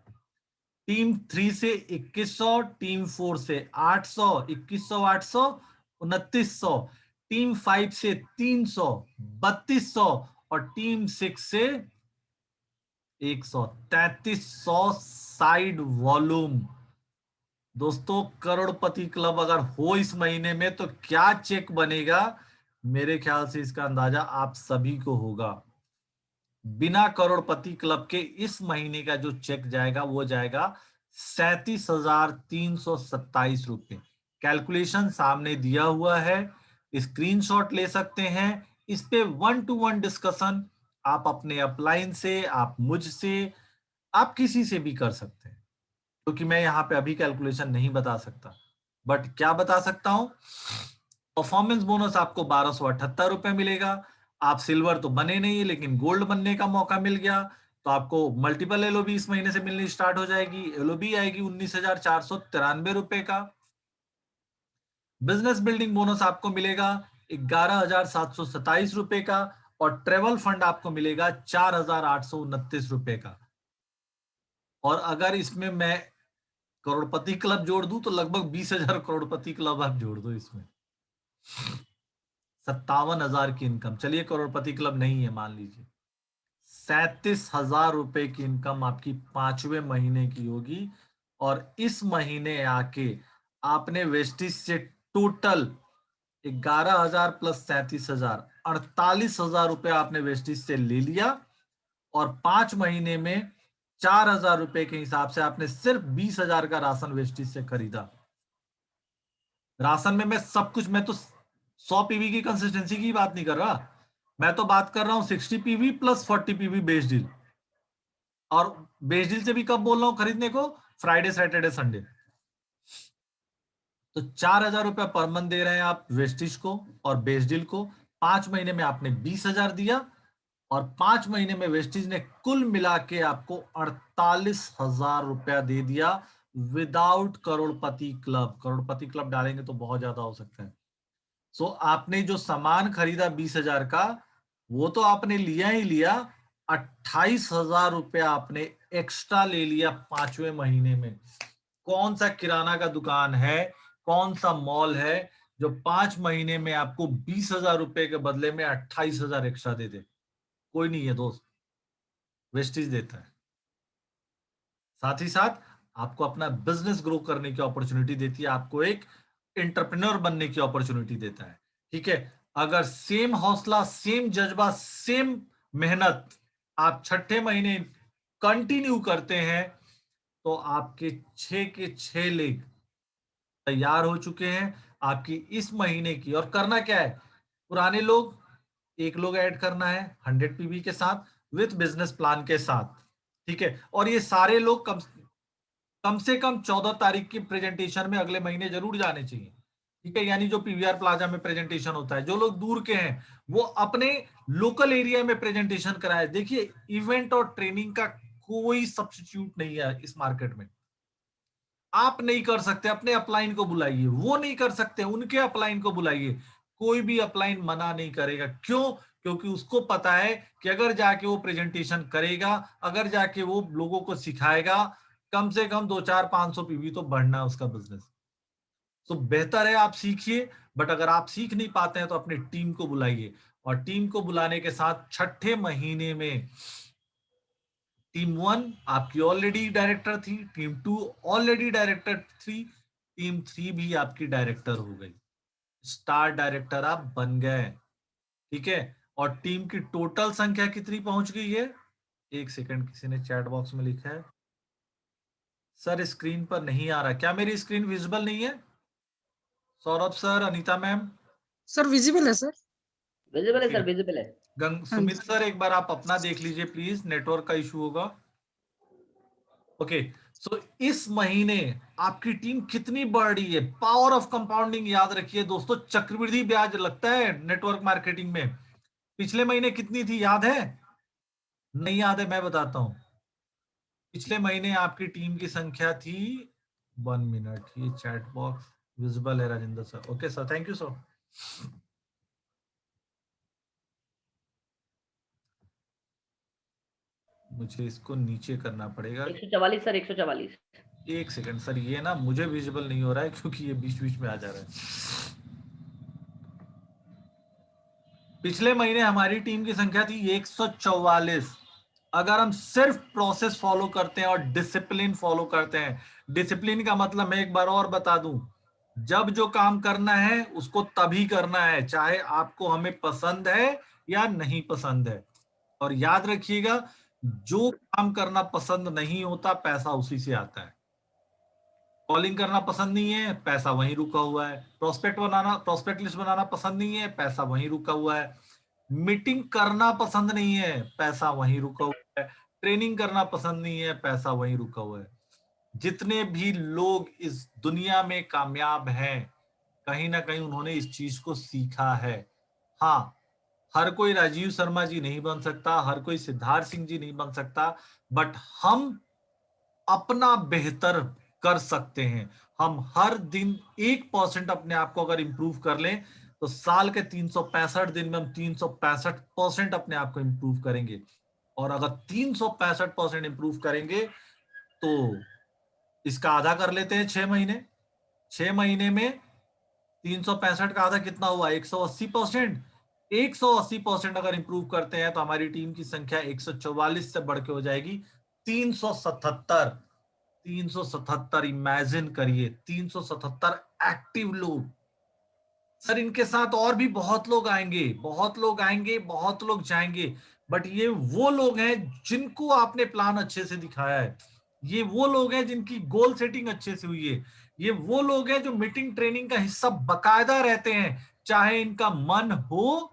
टीम 3 से 2100, टीम 4 से 800, 2100 800 2900, टीम 5 से 300 3200, और टीम 6 से 13300 साइड वॉल्यूम। दोस्तों करोड़पति क्लब अगर हो इस महीने में तो क्या चेक बनेगा, मेरे ख्याल से इसका अंदाजा आप सभी को होगा। बिना करोड़पति क्लब के इस महीने का जो चेक जाएगा वो जाएगा 37,327 रुपए। कैलकुलेशन सामने दिया हुआ है, स्क्रीनशॉट ले सकते हैं। इस पे 1-to-1 डिस्कशन आप अपने अपलाइन से, आप मुझसे, आप किसी से भी कर सकते हैं, क्योंकि मैं यहाँ पे अभी कैलकुलेशन नहीं बता सकता। बट क्या बता सकता हूं, परफॉर्मेंस बोनस आपको 1,278 रुपए मिलेगा। आप सिल्वर तो बने नहीं लेकिन गोल्ड बनने का मौका मिल गया, तो आपको मल्टीपल एलओबी इस महीने से मिलनी स्टार्ट हो जाएगी। एलओबी आएगी 19,493 रुपए का। बिजनेस बिल्डिंग बोनस आपको मिलेगा 11,727 रुपए का। और ट्रेवल फंड आपको मिलेगा 4,829 रुपए का। और अगर इसमें मैं करोड़पति क्लब जोड़ दूं तो लगभग 20,000 करोड़पति क्लब आप जोड़ दो इसमें। 57,000 की इनकम, चलिए करोड़पति क्लब नहीं है मान लीजिए, 37,000 रुपए की इनकम आपकी 5वें महीने की होगी। और इस महीने आके आपने वेस्टिज से टोटल 11,000 प्लस 37,000, 48,000 रुपए आपने वेस्टिज से ले लिया। और 5 महीने में 4,000 रुपए के हिसाब से आपने सिर्फ 20,000 का राशन वेस्टिज से खरीदा। राशन में मैं सब कुछ, मैं तो 100 पीवी की कंसिस्टेंसी की बात नहीं कर रहा, मैं तो बात कर रहा हूं 60 PV plus 40 PV base deal. और बेस डील से भी कब बोल रहा हूं खरीदने को? Friday Saturday Sunday. तो 4,000 रुपया पर मंथ दे रहे हैं आप वेस्टिज को और बेस डील को। 5 महीने में आपने 20,000 दिया और 5 महीने में वेस्टिज ने कुल मिला के आपको 48,000 रुपया दे दिया विदाउट करोड़पति क्लब। करोड़पति क्लब डालेंगे तो बहुत ज्यादा हो सकता है। सो आपने जो सामान खरीदा 20,000 का, वो तो आपने लिया ही लिया, 28,000 रुपया आपने एक्स्ट्रा ले लिया 5वें महीने में। कौन सा किराना का दुकान है, कौन सा मॉल है जो 5 महीने में आपको 20,000 रुपए के बदले में 28,000 एक्स्ट्रा दे दे? कोई नहीं है दोस्त, वेस्टिज देता है। साथ ही साथ आपको अपना बिजनेस ग्रो करने की अपॉर्चुनिटी देती है, आपको एक एंटरप्रेन्योर बनने की अपॉर्चुनिटी देता है। ठीक है, अगर सेम हौसला, सेम जज्बा, सेम मेहनत आप 6ठे महीने कंटिन्यू करते हैं तो आपके 6 के 6 लेग तैयार हो चुके हैं आपकी इस महीने की। और करना क्या है, पुराने लोग, एक लोग ऐड करना है 100 पीवी के साथ विथ बिजनेस प्लान के साथ। ठीक है, और ये सारे लोग कम कम से कम 14 तारीख की प्रेजेंटेशन में अगले महीने जरूर जाने चाहिए। ठीक है, यानी जो पीवीआर प्लाजा में प्रेजेंटेशन होता है, जो लोग दूर के हैं वो अपने लोकल एरिया में प्रेजेंटेशन कराए। देखिए, इवेंट और ट्रेनिंग का कोई सब्स्टिट्यूट नहीं है इस मार्केट में। आप नहीं कर सकते, अपने अपलाइन को बुलाइए, वो नहीं कर सकते, उनके अपलाइन को बुलाइए। कोई भी अपलाइन मना नहीं करेगा। क्यों? क्योंकि उसको पता है कि अगर जाके वो प्रेजेंटेशन करेगा, अगर जाके वो लोगों को सिखाएगा, कम से कम 2, 4, 500 पीवी तो बढ़ना है उसका बिजनेस। तो बेहतर है आप सीखिए, बट अगर आप सीख नहीं पाते हैं तो अपनी टीम को बुलाइए। और टीम को बुलाने के साथ 6ठे महीने में टीम 1 आपकी ऑलरेडी डायरेक्टर थी, टीम 2 ऑलरेडी डायरेक्टर थी, टीम 3 भी आपकी डायरेक्टर हो गई, स्टार डायरेक्टर आप बन गए। ठीक है, और टीम की टोटल संख्या कितनी पहुंच गई है? एक सेकंड, किसी ने चैट बॉक्स में लिखा है सर स्क्रीन पर नहीं आ रहा, क्या मेरी स्क्रीन विजिबल नहीं है? Saurabh sir, Anita ma'am. Sir visible है सर। विजिबल है सर, विजिबल है। हाँ सुमित जी। सर, एक बार आप अपना देख लीजिए प्लीज, नेटवर्क का इशू होगा। ओके, सो इस महीने आपकी टीम कितनी बढ़ रही है? पावर ऑफ कंपाउंडिंग याद रखिए दोस्तों, चक्रवृद्धि ब्याज लगता है नेटवर्क मार्केटिंग में। पिछले महीने कितनी थी याद है? नहीं याद है, मैं बताता हूं। पिछले महीने आपकी टीम की संख्या थी, 1 मिनट, ये चैट बॉक्स विजिबल है Rajendra sir? Okay sir, thank you sir. मुझे इसको नीचे करना पड़ेगा। 144 सर, 144। एक सेकंड सर, ये ना मुझे विजिबल नहीं हो रहा है क्योंकि ये बीच बीच में आ जा रहा है। पिछले महीने हमारी टीम की संख्या थी 144। अगर हम सिर्फ प्रोसेस फॉलो करते हैं और डिसिप्लिन फॉलो करते हैं, डिसिप्लिन का मतलब मैं एक बार और बता दूं, जब जो काम करना है उसको तभी करना है, चाहे आपको हमें पसंद है या नहीं पसंद है। और याद रखिएगा, जो काम करना पसंद नहीं होता पैसा उसी से आता है। कॉलिंग करना पसंद नहीं है, पैसा वहीं रुका हुआ है। प्रोस्पेक्ट लिस्ट बनाना पसंद नहीं है, पैसा वहीं रुका हुआ है। मीटिंग करना पसंद नहीं है, पैसा वहीं रुका हुआ है। ट्रेनिंग करना पसंद नहीं है, पैसा वहीं रुका हुआ है। जितने भी लोग इस दुनिया में कामयाब हैं, कहीं ना कहीं उन्होंने इस चीज को सीखा है। हाँ, हर कोई राजीव शर्मा जी नहीं बन सकता, हर कोई सिद्धार्थ सिंह जी नहीं बन सकता, बट हम अपना बेहतर कर सकते हैं। हम हर दिन 1% अपने आप को अगर इंप्रूव कर लें तो साल के 365 दिन में हम 365% अपने आप को इंप्रूव करेंगे। और अगर 365% इंप्रूव करेंगे तो इसका आधा कर लेते हैं 6 महीने। 6 महीने में 365 का आधा कितना हुआ? 180%। 180% अगर इंप्रूव करते हैं तो हमारी टीम की संख्या 144 से बढ़ के हो जाएगी 377। 377, इमेजिन करिए, 377 एक्टिव लोग। सर इनके साथ और भी बहुत लोग आएंगे, बहुत लोग आएंगे, बहुत लोग जाएंगे, बट ये वो लोग हैं जिनको आपने प्लान अच्छे से दिखाया है। ये वो लोग हैं जिनकी गोल सेटिंग अच्छे से हुई है। ये वो लोग हैं जो मीटिंग ट्रेनिंग का हिस्सा बकायदा रहते हैं, चाहे इनका मन हो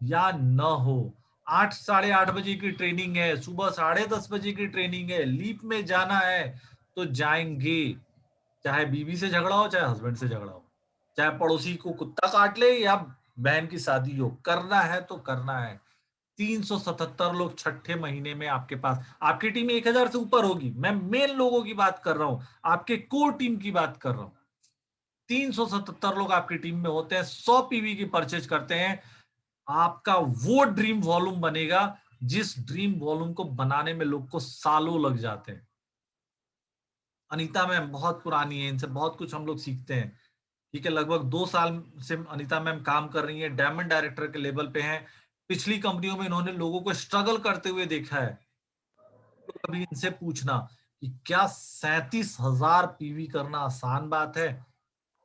या न हो। 8 साढ़े 8 बजे की ट्रेनिंग है, सुबह 10:30 बजे की ट्रेनिंग है, लीप में जाना है तो जाएंगे, चाहे बीवी से झगड़ा हो, चाहे हस्बैंड से झगड़ा हो, चाहे पड़ोसी को कुत्ता काट ले या बहन की शादी हो, करना है तो करना है। 377 लोग छठे महीने में आपके पास। आपकी टीम 1000 से ऊपर होगी, मैं मेन लोगों की बात कर रहा हूं, आपके कोर टीम की बात कर रहा हूं। 377 लोग आपकी टीम में होते हैं, 100 पीवी की परचेज करते हैं। आपका वो ड्रीम वॉल्यूम बनेगा जिस ड्रीम वॉल्यूम को बनाने में लोग को सालों लग जाते हैं। अनीता मैम बहुत पुरानी है, इनसे बहुत कुछ हम लोग सीखते हैं। ठीक है, लगभग 2 साल से अनीता मैम काम कर रही है, डायमंड डायरेक्टर के लेवल पे हैं। पिछली कंपनियों में इन्होंने लोगों को स्ट्रगल करते हुए देखा है। तो कभी इनसे पूछना कि क्या 37,000 पीवी करना आसान बात है?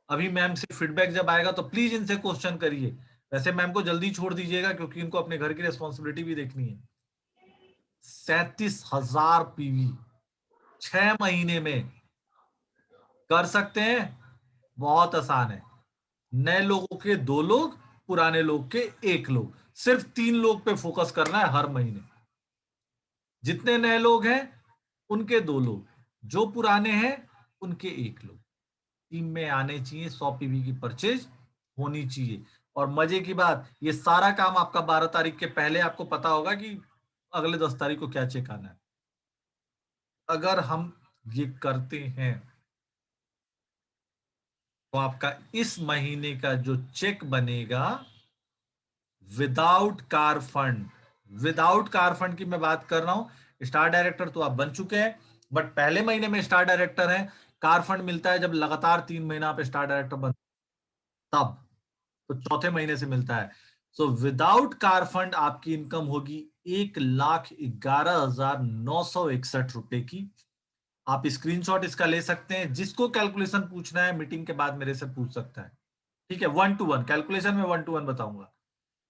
अभी मैम से फीडबैक जब आएगा तो प्लीज इनसे क्वेश्चन करिए। वैसे मैम को जल्दी छोड़ दीजिएगा क्योंकि इनको अपने घर की रिस्पॉन्सिबिलिटी भी देखनी है। 37,000 पीवी 6 महीने में कर सकते हैं, बहुत आसान है। नए लोगों के 2 लोग, पुराने लोग के 1 लोग, सिर्फ 3 लोग पे फोकस करना है हर महीने। जितने नए लोग हैं उनके 2 लोग, जो पुराने हैं उनके 1 लोग टीम में आने चाहिए। 100 पीवी की परचेज होनी चाहिए। और मजे की बात, ये सारा काम आपका 12 तारीख के पहले आपको पता होगा कि अगले 10 तारीख को क्या चेक आना है। अगर हम ये करते हैं तो आपका इस महीने का जो चेक बनेगा without car fund, without car fund की मैं बात कर रहा हूं। स्टार डायरेक्टर तो आप बन चुके हैं, बट पहले महीने में स्टार डायरेक्टर हैं। कार फंड मिलता है जब लगातार 3 महीना आप स्टार डायरेक्टर बन, तब तो चौथे महीने से मिलता है। सो विदाउट कार फंड आपकी इनकम होगी 1,11,961 रुपए की। आप स्क्रीनशॉट इसका ले सकते हैं, जिसको कैलकुलेशन पूछना है मीटिंग के बाद मेरे से पूछ सकता है। ठीक है, 1 to 1 कैलकुलेशन में 1 to 1 बताऊंगा।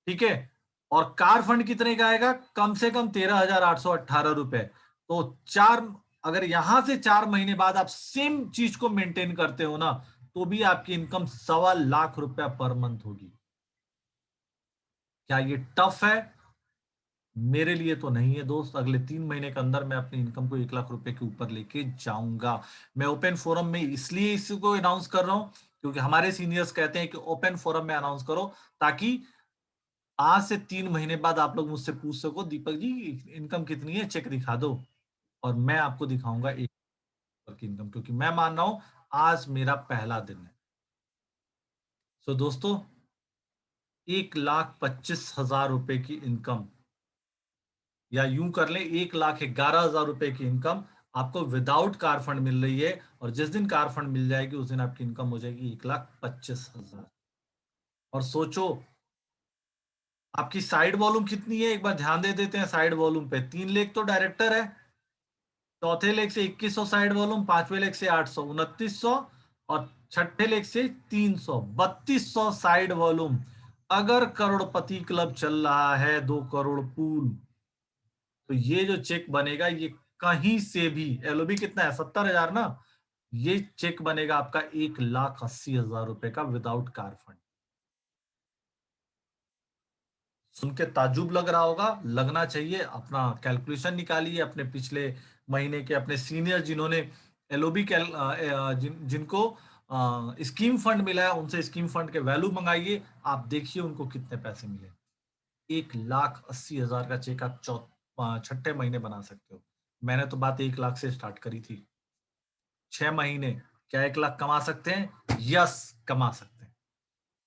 ठीक है, और कार फंड कितने का आएगा? कम से कम 13,818 रुपए। तो चार, अगर यहां से 4 महीने बाद आप सेम चीज को मेंटेन करते हो ना, तो भी आपकी इनकम 1,25,000 रुपया पर मंथ होगी। क्या ये टफ है? मेरे लिए तो नहीं है दोस्त। अगले 3 महीने के अंदर मैं अपनी इनकम को 1,00,000 रुपए के ऊपर लेके जाऊंगा। मैं ओपन फोरम में इसलिए इसको अनाउंस कर रहा हूं क्योंकि हमारे सीनियर्स कहते हैं कि ओपन फोरम में अनाउंस करो, ताकि आज से 3 महीने बाद आप लोग मुझसे पूछ सको, दीपक जी इनकम कितनी है, चेक दिखा दो, और मैं आपको दिखाऊंगा 1 की इनकम, क्योंकि मैं मान रहा हूं आज मेरा पहला दिन है। सो दोस्तों, 1,25,000 रुपए की इनकम, या यूं कर लें 1,11,000 रुपए की इनकम आपको विदाउट कार फंड मिल रही है। और जिस दिन कार फंड मिल जाएगी उस दिन आपकी इनकम हो जाएगी 1,25,000। और सोचो आपकी साइड वॉल्यूम कितनी है, एक बार ध्यान दे देते हैं साइड वॉल्यूम पे। 3 लेग तो डायरेक्टर है, चौथे लेग से 2100 साइड वॉल्यूम, पांचवें लेग से 800 2900, और छठे लेग से 300 3200 साइड वॉल्यूम। अगर करोड़पति क्लब चल रहा है, 2 करोड़ पूल, तो ये जो चेक बनेगा ये कहीं से भी, एलओबी कितना है 70,000 ना, ये चेक बनेगा आपका 1,80,000 रुपए का विदाउट कार फंड। सुन के ताजुब लग रहा होगा, लगना चाहिए। अपना कैलकुलेशन निकालिए, अपने पिछले महीने के अपने सीनियर जिन्होंने एलओबी जिनको स्कीम फंड मिला है, उनसे स्कीम फंड के वैल्यू मंगाइए, आप देखिए उनको कितने पैसे मिले। 1,80,000 का चेक आप छठे महीने बना सकते हो। मैंने तो बात 1 लाख से स्टार्ट करी थी। 6 महीने, क्या 1 लाख कमा सकते हैं? यस, कमा सकते हैं।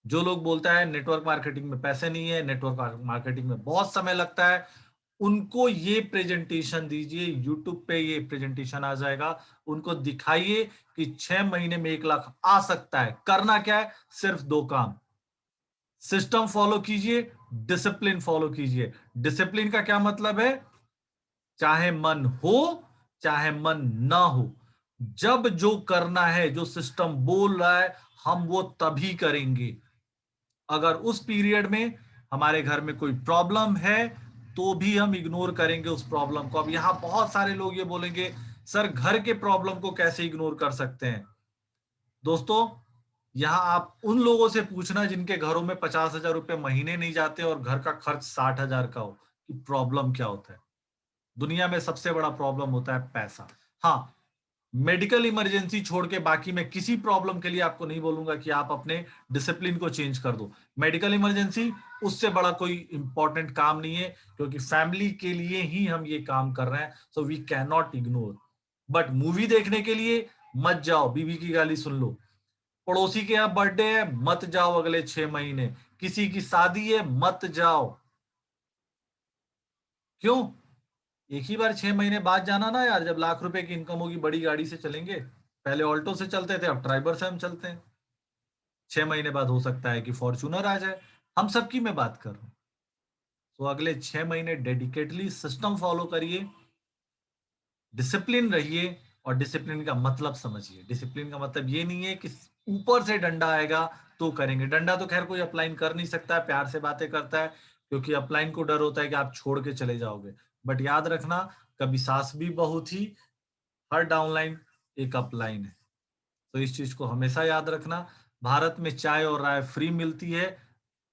जो लोग बोलता है नेटवर्क मार्केटिंग में पैसे नहीं है, नेटवर्क मार्केटिंग में बहुत समय लगता है, उनको ये प्रेजेंटेशन दीजिए, यूट्यूब पे ये प्रेजेंटेशन आ जाएगा, उनको दिखाइए कि 6 महीने में 1 लाख आ सकता है। करना क्या है? सिर्फ 2 काम, सिस्टम फॉलो कीजिए, डिसिप्लिन फॉलो कीजिए। डिसिप्लिन का क्या मतलब है? चाहे मन हो, चाहे मन ना हो, जब जो करना है, जो सिस्टम बोल रहा है, हम वो तभी करेंगे। अगर उस पीरियड में हमारे घर में कोई प्रॉब्लम है, तो भी हम इग्नोर करेंगे उस प्रॉब्लम को। अब यहां बहुत सारे लोग ये बोलेंगे, सर घर के प्रॉब्लम को कैसे इग्नोर कर सकते हैं? दोस्तों, यहां आप उन लोगों से पूछना जिनके घरों में 50,000 रुपए महीने नहीं जाते और घर का खर्च 60,000 का हो, कि प्रॉब्लम क्या होता है। दुनिया में सबसे बड़ा प्रॉब्लम होता है पैसा। हाँ, मेडिकल इमरजेंसी छोड़ के बाकी मैं किसी प्रॉब्लम के लिए आपको नहीं बोलूंगा कि आप अपने डिसिप्लिन को चेंज कर दो। मेडिकल इमरजेंसी, उससे बड़ा कोई इंपॉर्टेंट काम नहीं है, क्योंकि फैमिली के लिए ही हम ये काम कर रहे हैं। So we can not ignore. But movie देखने के लिए मत जाओ, बीवी की गाली सुन लो। पड़ोसी के यहाँ बर्थडे है, मत जाओ अगले 6 महीने। किसी की शादी है, मत जाओ। क्यों? एक ही बार 6 महीने बाद जाना ना यार, जब लाख रुपए की इनकम होगी, बड़ी गाड़ी से चलेंगे। पहले ऑल्टो से चलते थे, अब ट्राइबर से हम चलते हैं। 6 महीने बाद हो सकता है कि फॉर्च्यूनर आ जाए। हम सबकी मैं बात कर रहा हूँ। तो अगले 6 महीने डेडिकेटली सिस्टम फॉलो करिए, डिसिप्लिन रहिए, और डिसिप्लिन का मतलब समझिए। डिसिप्लिन का मतलब ये नहीं है कि ऊपर से डंडा आएगा तो करेंगे। डंडा तो खैर कोई अप्लाई कर नहीं सकता है, प्यार से बातें करता है, क्योंकि अपलाइन को डर होता है कि आप छोड़ के चले जाओगे। बट याद रखना, कभी सास भी बहू थी, हर डाउनलाइन एक अपलाइन है। तो इस चीज को हमेशा याद रखना। भारत में चाय और राय फ्री मिलती है।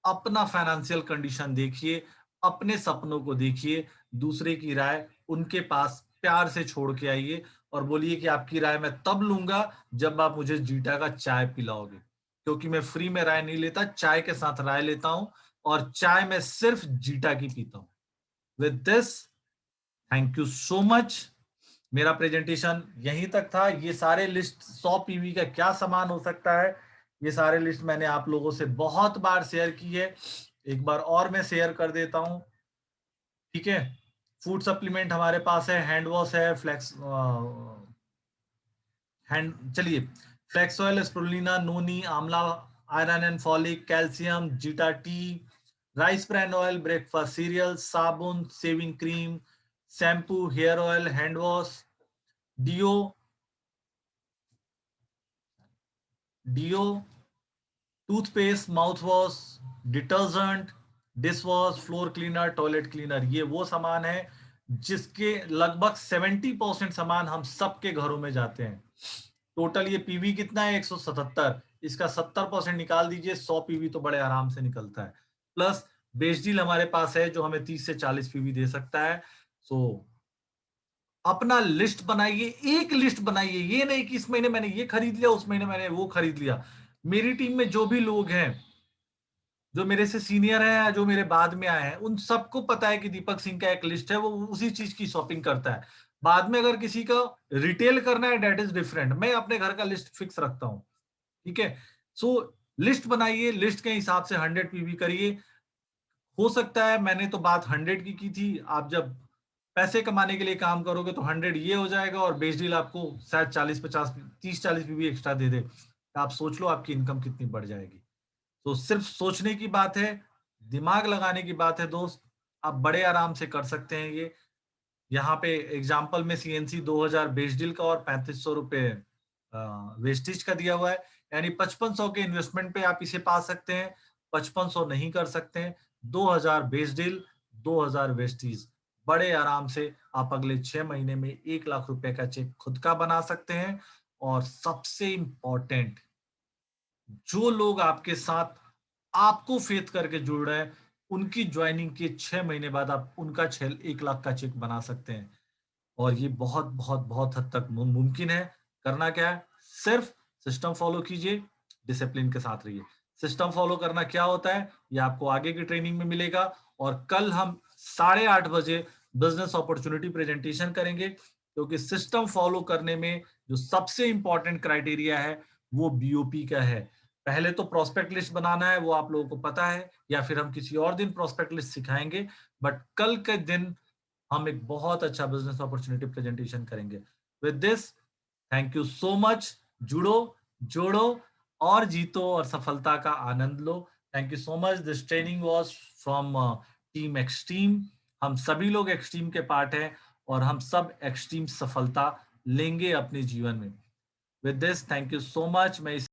अपना फाइनेंशियल कंडीशन देखिए, अपने सपनों को देखिए, दूसरे की राय उनके पास प्यार से छोड़ के आइए, और बोलिए कि आपकी राय मैं तब लूंगा जब आप मुझे जीटा का चाय पिलाओगे। क्योंकि मैं फ्री में राय नहीं लेता, चाय के साथ राय लेता हूं, और चाय मैं सिर्फ जीटा की पीता हूं। With this, thank you so much. मेरा प्रेजेंटेशन यहीं तक था। ये सारे लिस्ट 100 पीवी का क्या सामान हो सकता है, ये सारे लिस्ट मैंने आप लोगों से बहुत बार शेयर की है। एक बार और मैं शेयर कर देता हूं, ठीक है? फूड सप्लीमेंट हमारे पास है, हैंड वॉश है, फ्लेक्स हैंड चलिए, flax oil, spirulina, noni, amla, iron and folic, calcium, zeta tea, rice bran oil, breakfast cereal, साबुन, shaving cream, shampoo, hair oil, hand wash, deo, deo, toothpaste, mouth wash, detergent, dish wash, floor cleaner, toilet cleaner. ये वो सामान है जिसके लगभग 70% सामान हम सबके घरों में जाते हैं। टोटल ये पीवी कितना है? 177। इसका 70% निकाल दीजिए, 100 पीवी तो बड़े आराम से निकलता है। प्लस बेच डील हमारे पास है जो हमें 30 से 40 पीवी दे सकता है। सो अपना लिस्ट बनाइए, एक लिस्ट बनाइए। ये नहीं कि इस महीने मैंने ये खरीद लिया, उस महीने मैंने वो खरीद लिया। मेरी टीम में जो भी लोग हैं, जो मेरे से सीनियर है या जो मेरे बाद में आए हैं, उन सबको पता है कि दीपक सिंह का एक लिस्ट है, वो उसी चीज की शॉपिंग करता है। बाद में अगर किसी का रिटेल करना है, डेट इज डिफरेंट। मैं अपने घर का लिस्ट फिक्स रखता हूँ, ठीक है? सो लिस्ट बनाइए, लिस्ट के हिसाब से 100 पीवी करिए। हो सकता है मैंने तो बात 100 की थी, आप जब पैसे कमाने के लिए काम करोगे तो 100 ये हो जाएगा, और बेच डील आपको शायद 40-50, 30-40 पीवी एक्स्ट्रा दे दे। आप सोच लो आपकी इनकम कितनी बढ़ जाएगी। तो सिर्फ सोचने की बात है, दिमाग लगाने की बात है दोस्त। आप बड़े आराम से कर सकते हैं ये। यहाँ पे एग्जाम्पल में सीएनसी 2000 बेच डील का और 3500 रुपए वेस्टेज का दिया हुआ है। यानी 5500 के इन्वेस्टमेंट पे आप इसे पा सकते हैं, 5500 नहीं कर सकते हैं। 2000 बेच डील, 2000 वेस्टेज, बड़े आराम से आप अगले 6 महीने में 1 लाख रुपए का चेक खुद का बना सकते हैं। और सबसे इंपॉर्टेंट, जो लोग आपके साथ आपको फेथ करके जुड़ रहे हैं, उनकी ज्वाइनिंग के 6 महीने बाद आप उनका 1 लाख का चेक बना सकते हैं। और ये बहुत बहुत बहुत हद तक मुमकिन है। करना क्या है? सिर्फ सिस्टम फॉलो कीजिए, डिसिप्लिन के साथ रहिए। सिस्टम फॉलो करना क्या होता है, ये आपको आगे की ट्रेनिंग में मिलेगा। और कल हम 8:30 बजे बिजनेस अपॉर्चुनिटी प्रेजेंटेशन करेंगे, क्योंकि सिस्टम फॉलो करने में जो सबसे इंपॉर्टेंट क्राइटेरिया है, वो बीओपी का है। पहले तो प्रोस्पेक्ट लिस्ट बनाना है, वो आप लोगों को पता है, या फिर हम किसी और दिन प्रोस्पेक्ट लिस्ट सिखाएंगे। बट कल के दिन हम एक बहुत अच्छा बिजनेस अपॉर्चुनिटी प्रेजेंटेशन करेंगे। With this, thank you so much. जुड़ो, जोड़ो और जीतो और सफलता का आनंद लो। Thank you so much. This training was from team extreme. हम सभी लोग एक्सट्रीम के पार्ट हैं और हम सब एक्सट्रीम सफलता लेंगे अपने जीवन में। With this, thank you so much. मैं